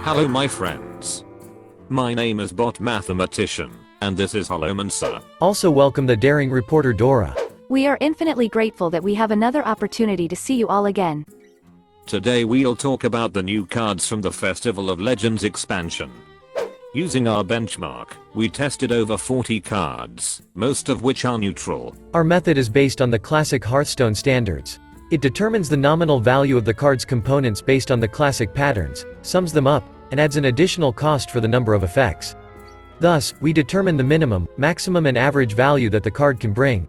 Hello my friends. My name is Bot Mathematician, and this is Holomancer. Also welcome the daring reporter Dora. We are infinitely grateful that we have another opportunity to see you all again. Today we'll talk about the new cards from the Festival of Legends expansion. Using our benchmark, we tested over 40 cards, most of which are neutral. Our method is based on the classic Hearthstone standards. It determines the nominal value of the card's components based on the classic patterns, sums them up, and adds an additional cost for the number of effects. Thus, we determine the minimum, maximum and average value that the card can bring.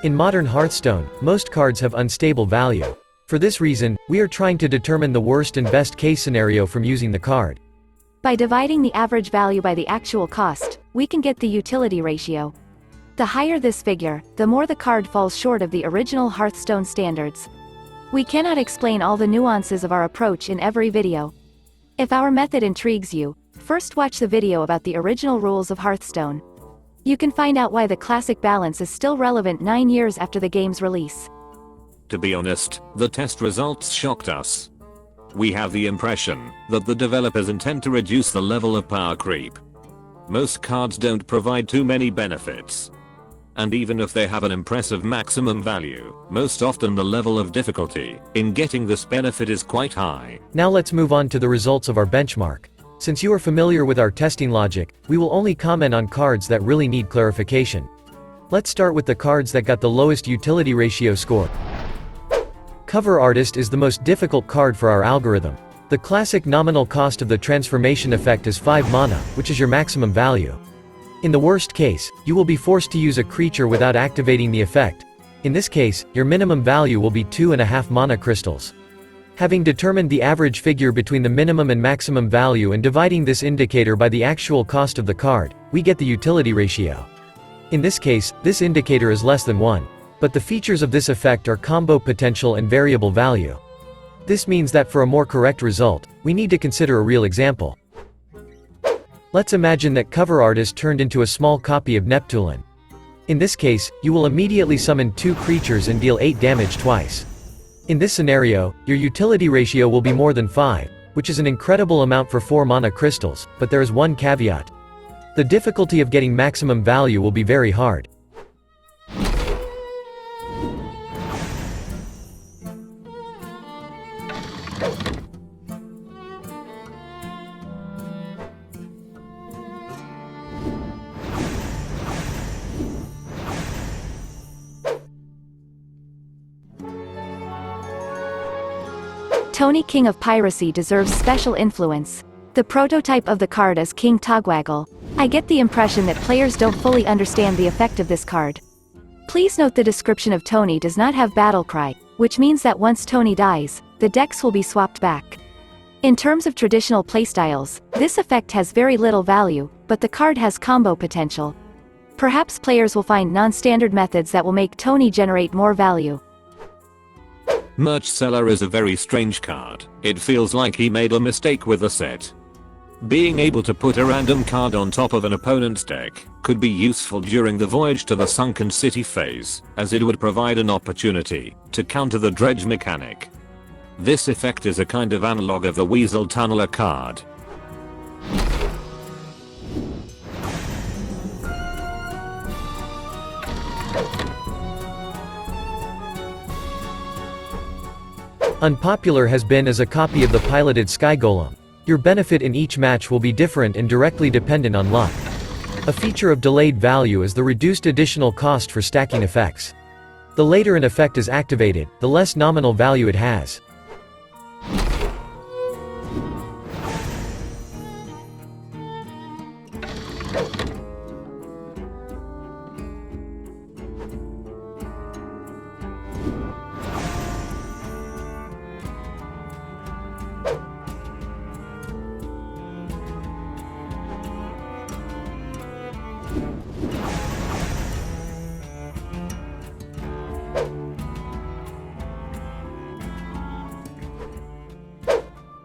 In modern Hearthstone, most cards have unstable value. For this reason, we are trying to determine the worst and best case scenario from using the card. By dividing the average value by the actual cost, we can get the utility ratio. The higher this figure, the more the card falls short of the original Hearthstone standards. We cannot explain all the nuances of our approach in every video. If our method intrigues you, first watch the video about the original rules of Hearthstone. You can find out why the classic balance is still relevant 9 years after the game's release. To be honest, the test results shocked us. We have the impression that the developers intend to reduce the level of power creep. Most cards don't provide too many benefits. And even if they have an impressive maximum value, most often the level of difficulty in getting this benefit is quite high. Now let's move on to the results of our benchmark. Since you are familiar with our testing logic, we will only comment on cards that really need clarification. Let's start with the cards that got the lowest utility ratio score. Cover Artist is the most difficult card for our algorithm. The classic nominal cost of the transformation effect is 5 mana, which is your maximum value. In the worst case, you will be forced to use a creature without activating the effect. In this case, your minimum value will be 2.5 mana crystals. Having determined the average figure between the minimum and maximum value and dividing this indicator by the actual cost of the card, we get the utility ratio. In this case, this indicator is less than 1. But the features of this effect are combo potential and variable value. This means that for a more correct result, we need to consider a real example. Let's imagine that Cover Artist turned into a small copy of Neptulin. In this case, you will immediately summon 2 creatures and deal 8 damage twice. In this scenario, your utility ratio will be more than 5, which is an incredible amount for 4 mana crystals, but there is one caveat. The difficulty of getting maximum value will be very hard. Tony, King of Piracy, deserves special influence. The prototype of the card is King Togwaggle. I get the impression that players don't fully understand the effect of this card. Please note the description of Tony does not have Battlecry, which means that once Tony dies, the decks will be swapped back. In terms of traditional playstyles, this effect has very little value, but the card has combo potential. Perhaps players will find non-standard methods that will make Tony generate more value. Merch Seller is a very strange card. It feels like he made a mistake with the set. Being able to put a random card on top of an opponent's deck could be useful during the Voyage to the Sunken City phase, as it would provide an opportunity to counter the dredge mechanic. This effect is a kind of analog of the Weasel Tunneler card. Unpopular has been as a copy of the piloted Sky Golem. Your benefit in each match will be different and directly dependent on luck. A feature of delayed value is the reduced additional cost for stacking effects. The later an effect is activated, the less nominal value it has.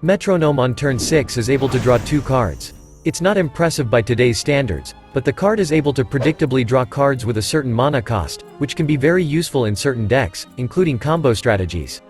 Metronome on turn 6 is able to draw 2 cards. It's not impressive by today's standards, but the card is able to predictably draw cards with a certain mana cost, which can be very useful in certain decks, including combo strategies.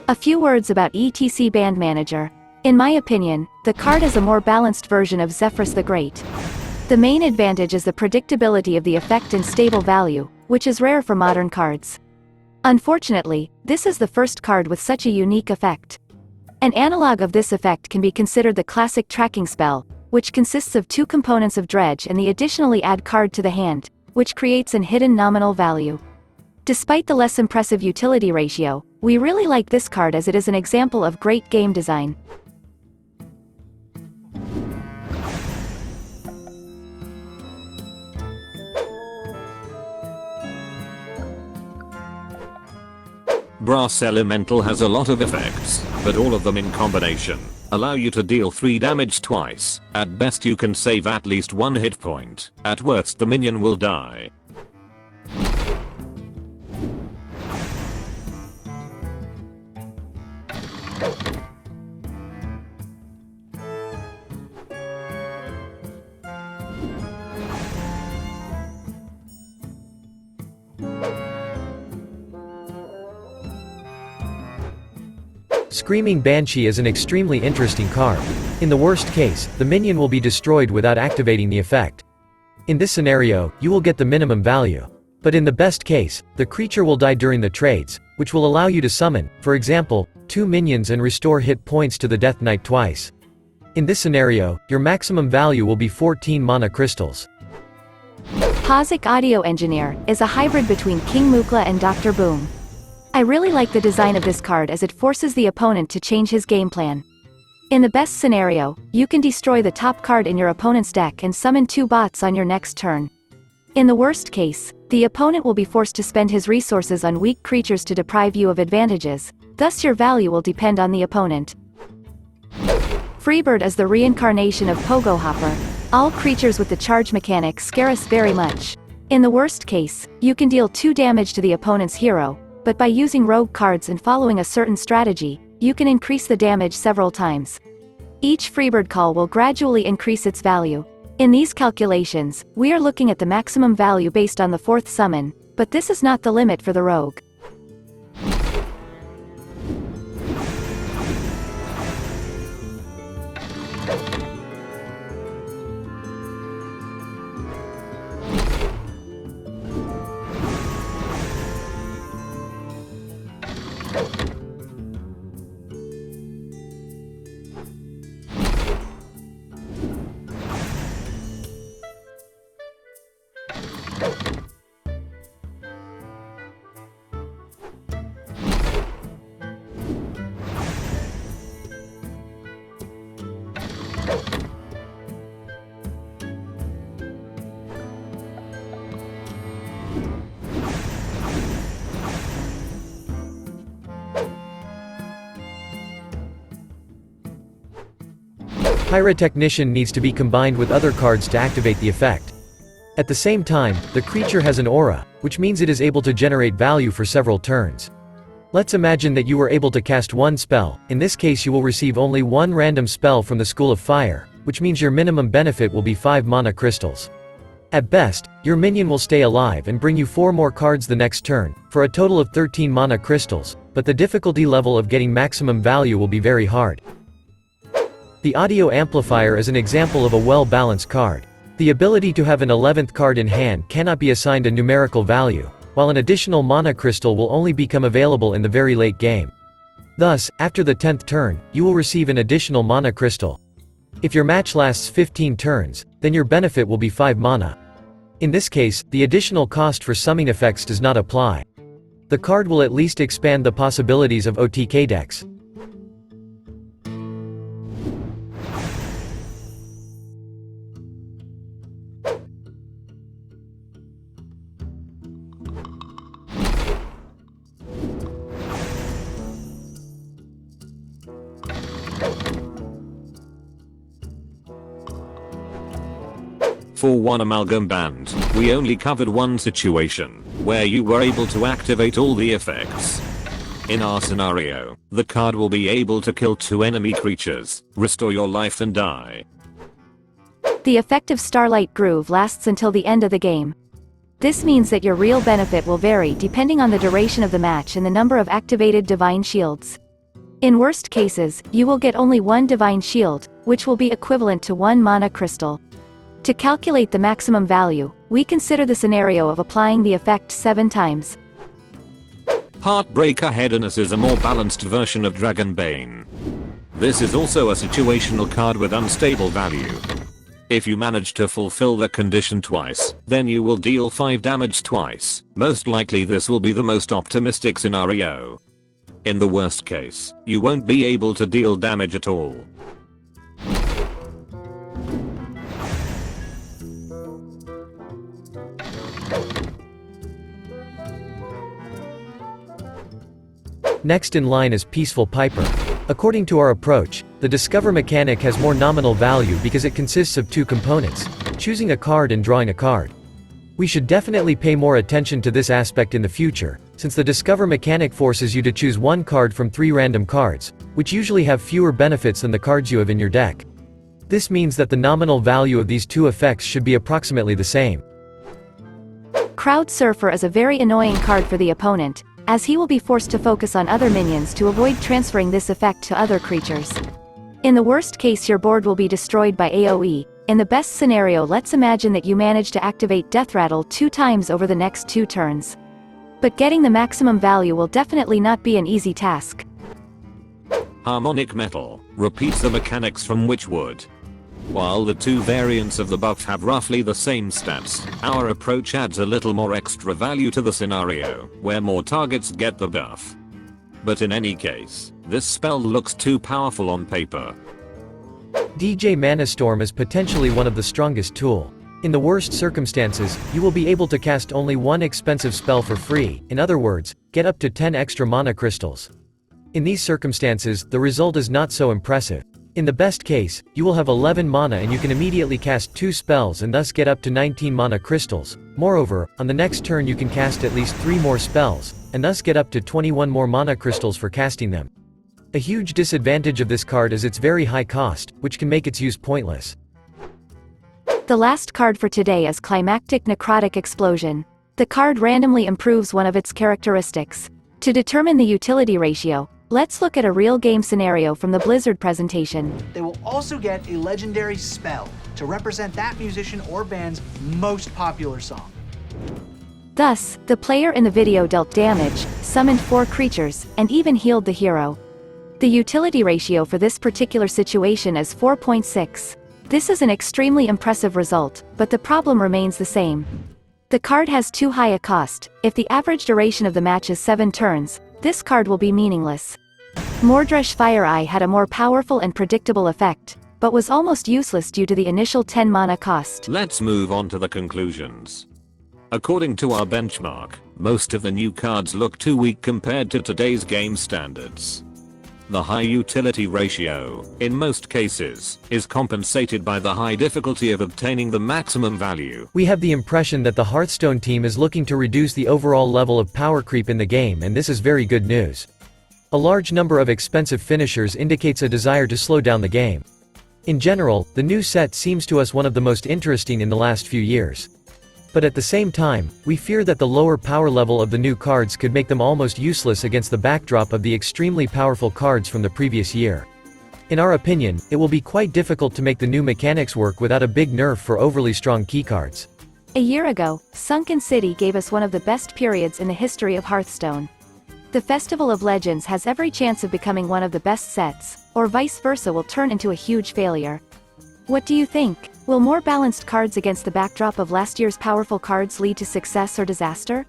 A few words about ETC Band Manager. In my opinion, the card is a more balanced version of Zephyrus the Great. The main advantage is the predictability of the effect and stable value, which is rare for modern cards. Unfortunately, this is the first card with such a unique effect. An analog of this effect can be considered the classic tracking spell, which consists of two components of dredge and the additionally add card to the hand, which creates an hidden nominal value. Despite the less impressive utility ratio, we really like this card as it is an example of great game design. Brass Elemental has a lot of effects, but all of them in combination allow you to deal 3 damage twice. At best you can save at least 1 hit point, at worst the minion will die. Screaming Banshee is an extremely interesting card. In the worst case, the minion will be destroyed without activating the effect. In this scenario, you will get the minimum value. But in the best case, the creature will die during the trades, which will allow you to summon, for example, 2 minions and restore hit points to the Death Knight twice. In this scenario, your maximum value will be 14 mana crystals. Pazik Audio Engineer is a hybrid between King Mukla and Dr. Boom. I really like the design of this card as it forces the opponent to change his game plan. In the best scenario, you can destroy the top card in your opponent's deck and summon 2 bots on your next turn. In the worst case, the opponent will be forced to spend his resources on weak creatures to deprive you of advantages, thus your value will depend on the opponent. Freebird is the reincarnation of Pogo Hopper. All creatures with the charge mechanic scare us very much. In the worst case, you can deal 2 damage to the opponent's hero, but by using rogue cards and following a certain strategy, you can increase the damage several times. Each Freebird call will gradually increase its value. In these calculations, we are looking at the maximum value based on the 4th summon, but this is not the limit for the rogue. Pyrotechnician needs to be combined with other cards to activate the effect. At the same time, the creature has an aura, which means it is able to generate value for several turns. Let's imagine that you were able to cast 1 spell. In this case you will receive only 1 random spell from the School of Fire, which means your minimum benefit will be 5 mana crystals. At best, your minion will stay alive and bring you 4 more cards the next turn, for a total of 13 mana crystals, but the difficulty level of getting maximum value will be very hard. The Audio Amplifier is an example of a well-balanced card. The ability to have an 11th card in hand cannot be assigned a numerical value, while an additional mana crystal will only become available in the very late game. Thus, after the 10th turn, you will receive an additional mana crystal. If your match lasts 15 turns, then your benefit will be 5 mana. In this case, the additional cost for summing effects does not apply. The card will at least expand the possibilities of OTK decks. 4-1 Amalgam Band, we only covered one situation, where you were able to activate all the effects. In our scenario, the card will be able to kill 2 enemy creatures, restore your life and die. The effective Starlight Groove lasts until the end of the game. This means that your real benefit will vary depending on the duration of the match and the number of activated Divine Shields. In worst cases, you will get only 1 Divine Shield, which will be equivalent to 1 Mana Crystal. To calculate the maximum value, we consider the scenario of applying the effect 7 times. Heartbreaker Hedoness is a more balanced version of Dragonbane. This is also a situational card with unstable value. If you manage to fulfill the condition twice, then you will deal 5 damage twice. Most likely this will be the most optimistic scenario. In the worst case, you won't be able to deal damage at all. Next in line is Peaceful Piper. According to our approach, the Discover mechanic has more nominal value because it consists of 2 components, choosing a card and drawing a card. We should definitely pay more attention to this aspect in the future, since the Discover mechanic forces you to choose 1 card from 3 random cards, which usually have fewer benefits than the cards you have in your deck. This means that the nominal value of these 2 effects should be approximately the same. Crowd Surfer is a very annoying card for the opponent, as he will be forced to focus on other minions to avoid transferring this effect to other creatures. In the worst case, your board will be destroyed by AoE. In the best scenario, let's imagine that you manage to activate Death Rattle 2 times over the next 2 turns. But getting the maximum value will definitely not be an easy task. Harmonic Metal repeats the mechanics from Witchwood. While the 2 variants of the buff have roughly the same stats, our approach adds a little more extra value to the scenario, where more targets get the buff. But in any case, this spell looks too powerful on paper. DJ Manastorm is potentially one of the strongest tool. In the worst circumstances, you will be able to cast only 1 expensive spell for free, in other words, get up to 10 extra mana crystals. In these circumstances, the result is not so impressive. In the best case, you will have 11 mana and you can immediately cast 2 spells and thus get up to 19 mana crystals. Moreover, on the next turn you can cast at least 3 more spells, and thus get up to 21 more mana crystals for casting them. A huge disadvantage of this card is its very high cost, which can make its use pointless. The last card for today is Climactic Necrotic Explosion. The card randomly improves one of its characteristics. To determine the utility ratio, let's look at a real game scenario from the Blizzard presentation. They will also get a legendary spell to represent that musician or band's most popular song. Thus, the player in the video dealt damage, summoned 4 creatures, and even healed the hero. The utility ratio for this particular situation is 4.6. This is an extremely impressive result, but the problem remains the same. The card has too high a cost. If the average duration of the match is 7 turns, this card will be meaningless. Mordresh Fire Eye had a more powerful and predictable effect, but was almost useless due to the initial 10 mana cost. Let's move on to the conclusions. According to our benchmark, most of the new cards look too weak compared to today's game standards. The high utility ratio, in most cases, is compensated by the high difficulty of obtaining the maximum value. We have the impression that the Hearthstone team is looking to reduce the overall level of power creep in the game, and this is very good news. A large number of expensive finishers indicates a desire to slow down the game. In general, the new set seems to us one of the most interesting in the last few years. But at the same time, we fear that the lower power level of the new cards could make them almost useless against the backdrop of the extremely powerful cards from the previous year. In our opinion, it will be quite difficult to make the new mechanics work without a big nerf for overly strong keycards. A year ago, Sunken City gave us one of the best periods in the history of Hearthstone. The Festival of Legends has every chance of becoming one of the best sets, or vice versa will turn into a huge failure. What do you think? Will more balanced cards against the backdrop of last year's powerful cards lead to success or disaster?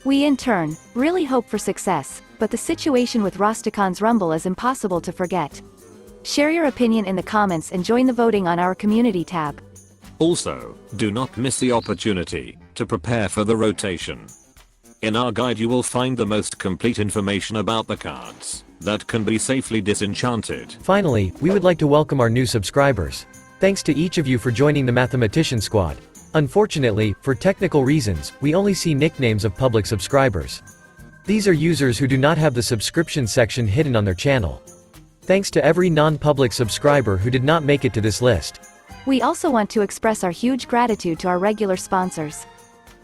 We in turn, really hope for success, but the situation with Rosticon's Rumble is impossible to forget. Share your opinion in the comments and join the voting on our community tab. Also, do not miss the opportunity to prepare for the rotation. In our guide you will find the most complete information about the cards that can be safely disenchanted. Finally, we would like to welcome our new subscribers. Thanks to each of you for joining the Mathematician Squad. Unfortunately, for technical reasons, we only see nicknames of public subscribers. These are users who do not have the subscription section hidden on their channel. Thanks to every non-public subscriber who did not make it to this list. We also want to express our huge gratitude to our regular sponsors.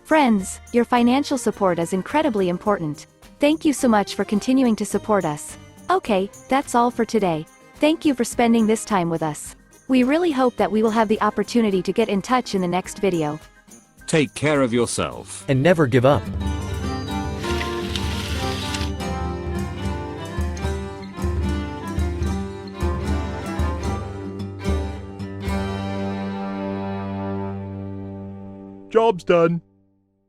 Friends, your financial support is incredibly important. Thank you so much for continuing to support us. Okay, that's all for today. Thank you for spending this time with us. We really hope that we will have the opportunity to get in touch in the next video. Take care of yourself. And never give up. Job's done.